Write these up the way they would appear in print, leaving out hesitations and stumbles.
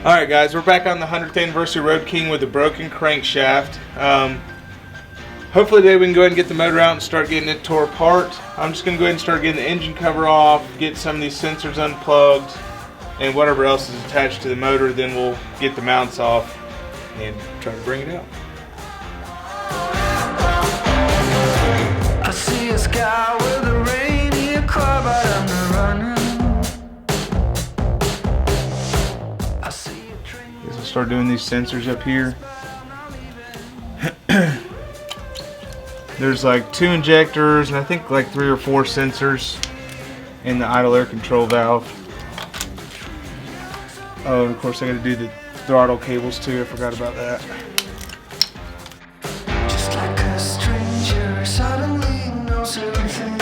Alright guys, we're back on the 100th anniversary Road King with a broken crankshaft. Hopefully today we can go ahead and get the motor out and start getting it tore apart. I'm just going to go ahead and start getting the engine cover off, get some of these sensors unplugged, and whatever else is attached to the motor. Then we'll get the mounts off and try to bring it out. I see a sky with a rainy car, but I'm not running. I see a train. Guess we'll start doing these sensors up here. There's like 2 injectors and I think like 3 or 4 sensors in the idle air control valve. Oh, and of course I got to do the throttle cables too. I forgot about that. Just like a stranger suddenly knows everything.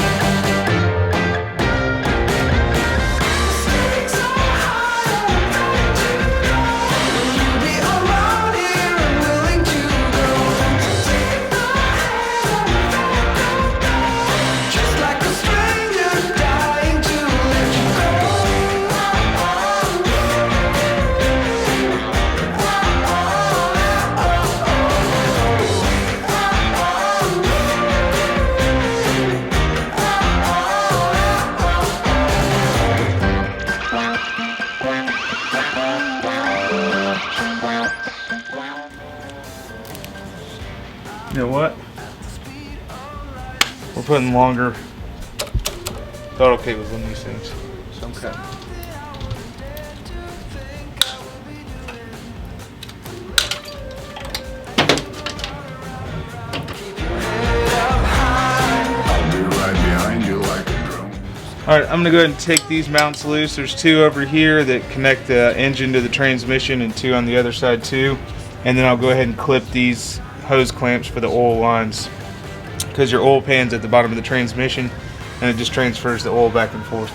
You know what? We're putting longer throttle cables on these things. So I'm cutting. Alright, I'm going to go ahead and take these mounts loose. There's 2 over here that connect the engine to the transmission and 2 on the other side too. And then I'll go ahead and clip these hose clamps for the oil lines, because your oil pan's at the bottom of the transmission and it just transfers the oil back and forth.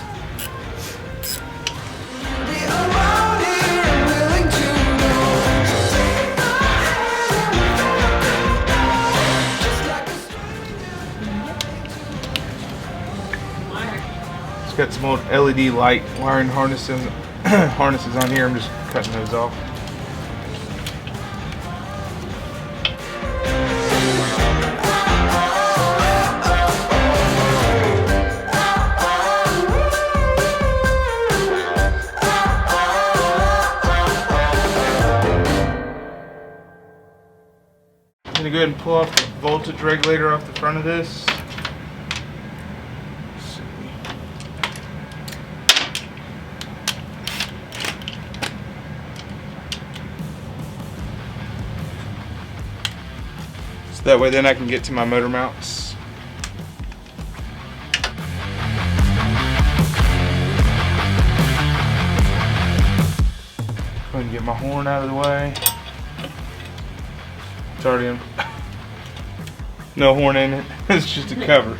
It's got some old LED light wiring harnesses on here. I'm just cutting those off. I'm going to go ahead and pull off the voltage regulator off the front of this. Let's see. So that way then I can get to my motor mounts. Go ahead and get my horn out of the way. It's already in. No horn in it. It's just a cover.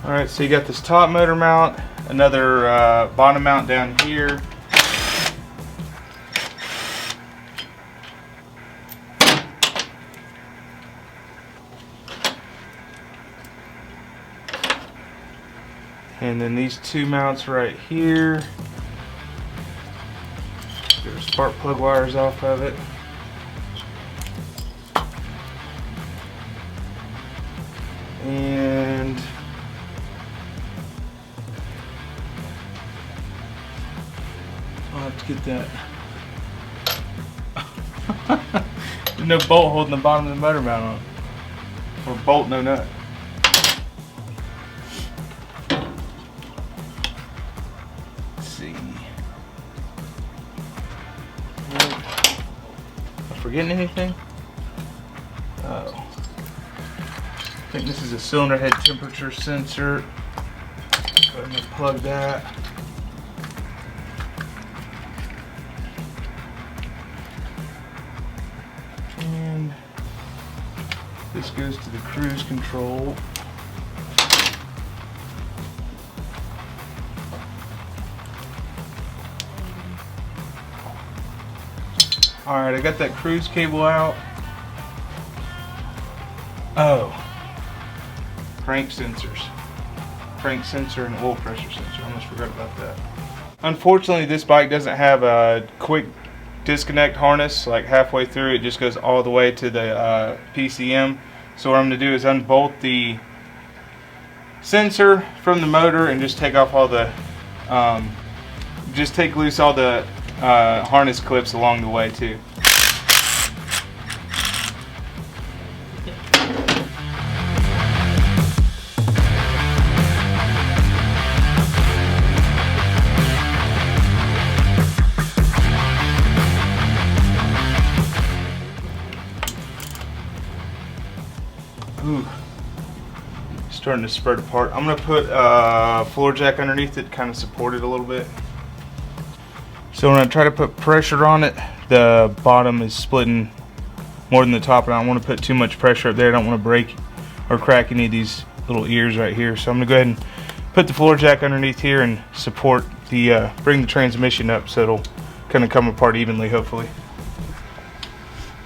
Alright, so you got this top motor mount, another bottom mount down here. And then these 2 mounts right here. Get our spark plug wires off of it. And I'll have to get that. There's no bolt holding the bottom of the motor mount on. Or bolt, no nut. Let's see. Am I forgetting anything? Oh. I think this is a cylinder head temperature sensor. Go ahead and plug that. This goes to the cruise control. Alright, I got that cruise cable out. Oh. Crank sensors. Crank sensor and oil pressure sensor. I almost forgot about that. Unfortunately, this bike doesn't have a quick disconnect harness. Like halfway through, it just goes all the way to the PCM. So what I'm going to do is unbolt the sensor from the motor and just take off all the, just take loose all the harness clips along the way too. Ooh, starting to spread apart. I'm going to put a floor jack underneath it, kind of support it a little bit. So when I try to put pressure on it, the bottom is splitting more than the top, and I don't want to put too much pressure up there. I don't want to break or crack any of these little ears right here. So I'm going to go ahead and put the floor jack underneath here and support the, bring the transmission up so it'll kind of come apart evenly, hopefully.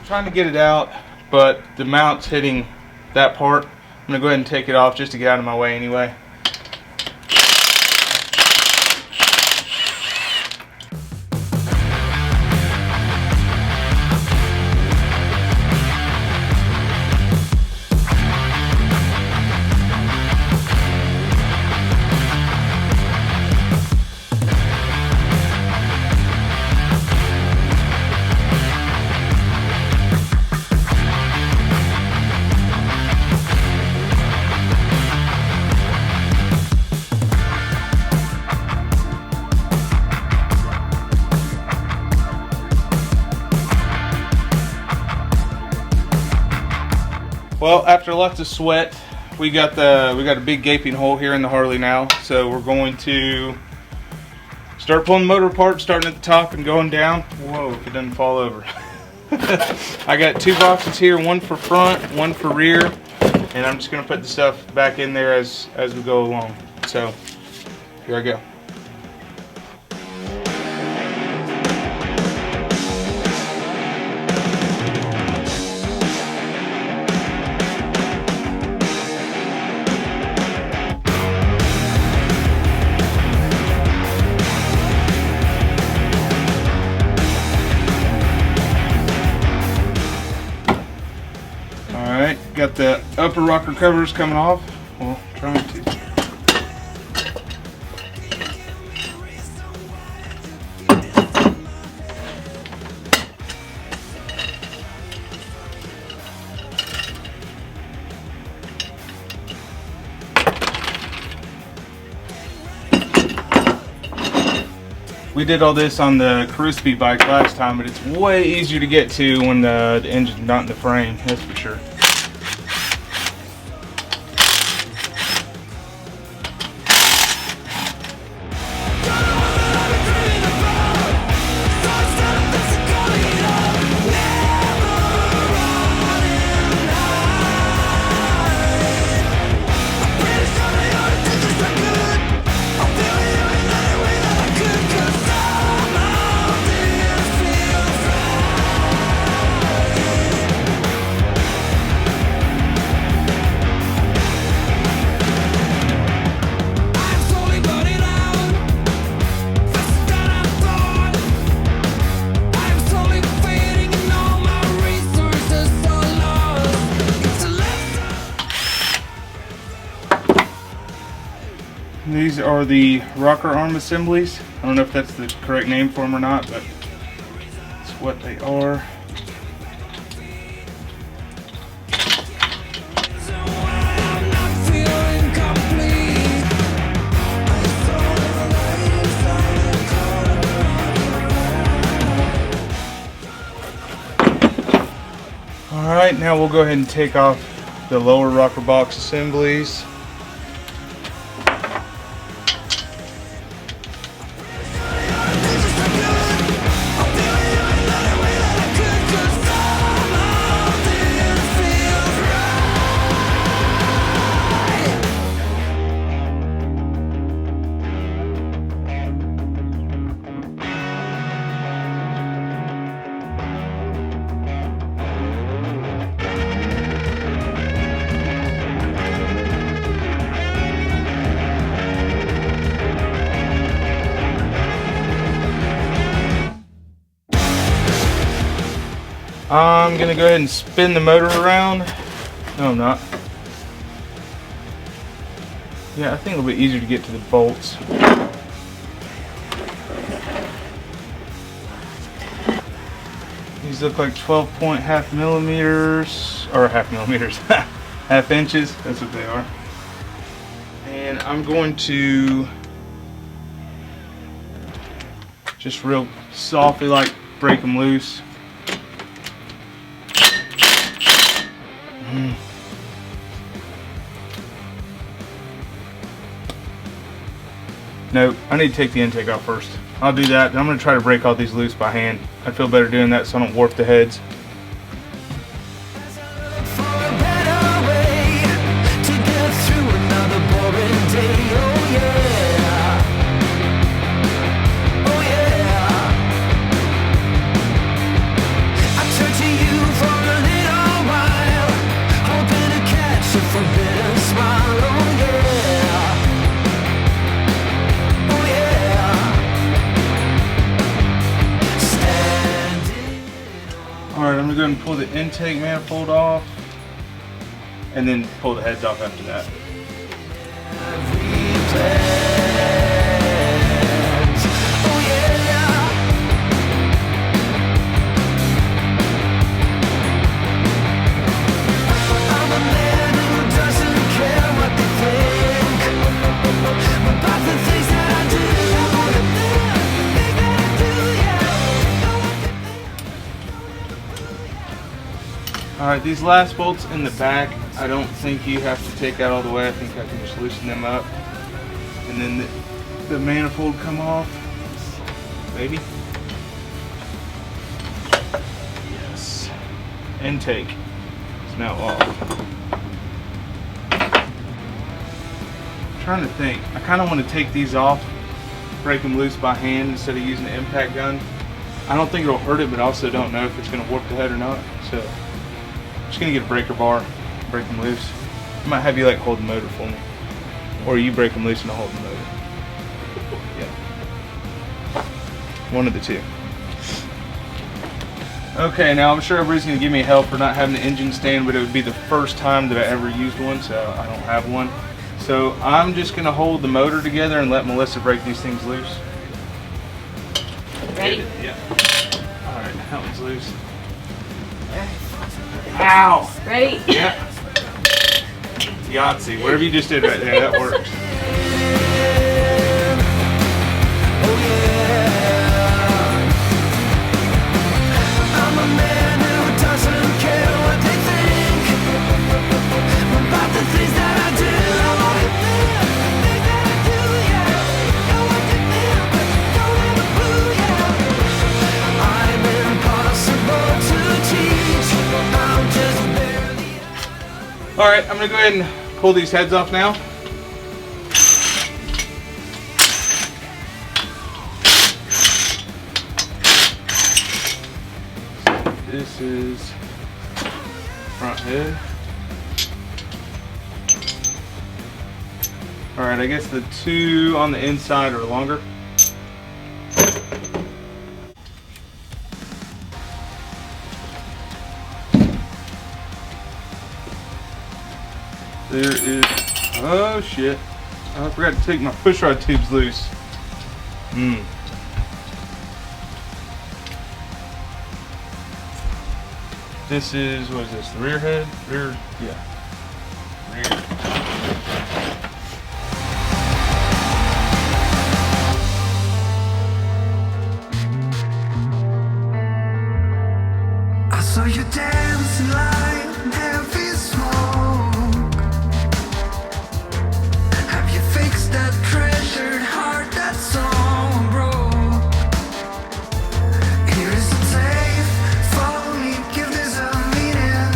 I'm trying to get it out, but the mount's hitting that part. I'm going to go ahead and take it off just to get out of my way anyway. Well, after lots of sweat, we got a big gaping hole here in the Harley now. So we're going to start pulling the motor apart, starting at the top and going down. Whoa, if it doesn't fall over. I got two boxes here, one for front, one for rear, and I'm just gonna put the stuff back in there as we go along. So here I go. Alright, got the upper rocker covers coming off. Well, trying to. We did all this on the cruise speed bike last time, but it's way easier to get to when the engine's not in the frame, that's for sure. These are the rocker arm assemblies. I don't know if that's the correct name for them or not, but it's what they are. Alright, now we'll go ahead and take off the lower rocker box assemblies. I'm gonna go ahead and spin the motor around. No, I'm not. Yeah, I think it'll be easier to get to the bolts. These look like 12.5 millimeters, or half millimeters, half inches. That's what they are. And I'm going to just real softly, like, break them loose. No, I need to take the intake off first. I'll do that. I'm going to try to break all these loose by hand. I feel better doing that so I don't warp the heads. Alright, I'm going to go ahead and pull the intake manifold off and then pull the heads off after that. Alright, these last bolts in the back, I don't think you have to take out all the way. I think I can just loosen them up. And then the manifold come off. Maybe? Yes. Intake is now off. I'm trying to think. I kind of want to take these off, break them loose by hand instead of using the impact gun. I don't think it'll hurt it, but I also don't know if it's going to warp the head or not. So I'm just gonna get a breaker bar, break them loose. I might have you like hold the motor for me, or you break them loose and I'll hold the motor. Yeah, one of the two. Okay, now I'm sure everybody's gonna give me help for not having an engine stand, but it would be the first time that I ever used one, so I don't have one. So I'm just gonna hold the motor together and let Melissa break these things loose. Ready? Yeah. All right, that one's loose. Ow! Ready? Yeah. Yahtzee, whatever you just did right there, that works. I'm a man who doesn't care what they think about the things that I do. I want to live the things that I do, yeah. Know what they think, but don't have a clue, yeah. I'm impossible to teach. I'm just barely. Alright, I'm going to go ahead and pull these heads off now. This is front head. Alright, I guess the two on the inside are longer. There is, oh shit, I forgot to take my pushrod tubes loose. This is, what is this, the rear head? Rear, yeah. Rear. I saw you dancing like heavy smoke. Have you fixed that treasured heart that's so broke? Here is a tape, follow me, give this a meaning.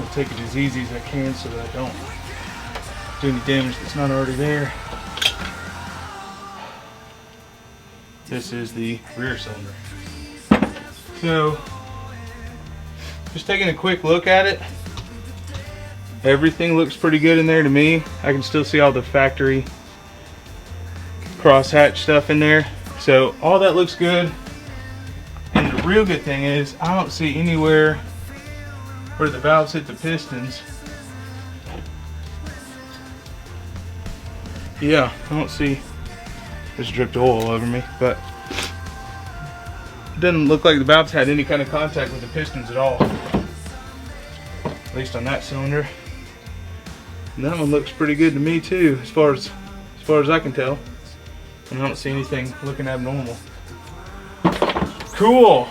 gonna take it as easy as I can so that I don't do any damage that's not already there. This is the rear cylinder. So, just taking a quick look at it, everything looks pretty good in there to me. I can still see all the factory crosshatch stuff in there. So all that looks good. And the real good thing is I don't see anywhere where the valves hit the pistons. Yeah, I don't see. Just dripped oil all over me, but it doesn't look like the valves had any kind of contact with the pistons at all. At least on that cylinder. And that one looks pretty good to me too, as far as I can tell. And I don't see anything looking abnormal. Cool.